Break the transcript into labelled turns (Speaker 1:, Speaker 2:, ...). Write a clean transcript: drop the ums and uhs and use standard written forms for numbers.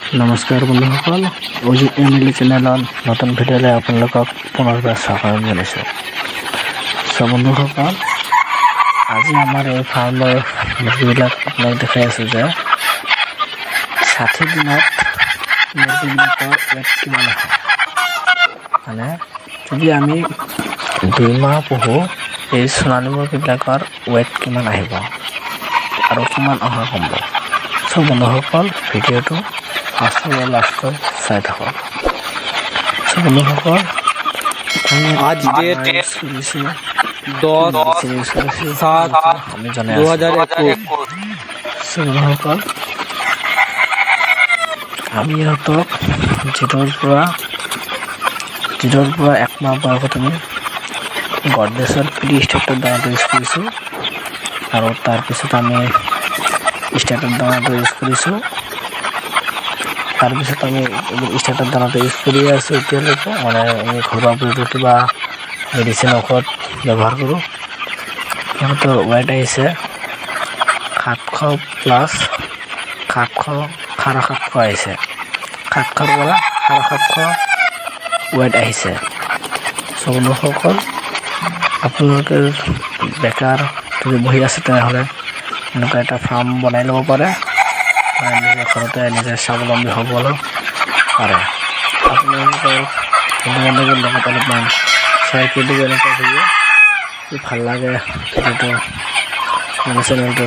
Speaker 1: নমস্কাৰ বন্ধুসকল, অজিত এমিলি চেনেলৰ নতুন ভিডিঅ'লৈ আপোনালোকক পুনৰবাৰ স্বাগতম জনাইছোঁ। বন্ধুসকল, আজি আমাৰ এই ফাৰ্মৰ মুৰ্গীবিলাক আপোনাক দেখাই আছোঁ যে 60 দিনত মুৰ্গীবিলাকৰ ৱেট কিমান আহে। মানে যদি আমি 2 মাহ পুহোঁ, এই সোণালী মুৰ্গীবিলাকৰ ৱেট কিমান আহিব আৰু কিমান অহা সম্ভৱ। বন্ধুসকল, ভিডিঅ'টো ফাৰ্ষ্টৰ লাষ্টৰ চাই থাকক। বন্ধুসকল,
Speaker 2: आज डेट 10/7/2021।
Speaker 1: বন্ধুসকল, আমি ইহঁতক জিৰৰ পৰা 1 মাহ বয়সত আমি গডৰেজৰ প্ৰি-ষ্টাৰ্টাৰ দানাটো ইউজ কৰিছোঁ আৰু তাৰপিছত আমি ষ্টাৰ্টাৰ দানাটো ইউজ কৰিছোঁ। তাৰপিছত আমি ষ্টাৰ্টাৰ দানাটো ইউজ কৰি আছোঁ এতিয়ালৈকে। মানে আমি ঘৰুৱা পদ্ধতি বা মেডিচিন ঔষধ ব্যৱহাৰ কৰোঁ। সিহঁতৰ ৱেট আহিছে 700 প্লাছ 700 আহিছে। 700 পৰা 700 ৱেট আহিছে। বন্ধুসকল, আপোনালোকে বেকাৰ যদি বহি আছে তেনেহ'লে এনেকুৱা এটা ফাৰ্ম বনাই ল'ব পাৰে। নিজে ঘৰতে নিজে স্বাৱলম্বী হ'বলৈ পাৰে। আপোনালোকৰ বন্ধু-বান্ধৱীৰ লগত অলপমান শ্বেয়াৰ কৰি দিব। এনেকুৱা ভিডিঅ' ভাল লাগে ভিডিঅ'টো, চেনেলটো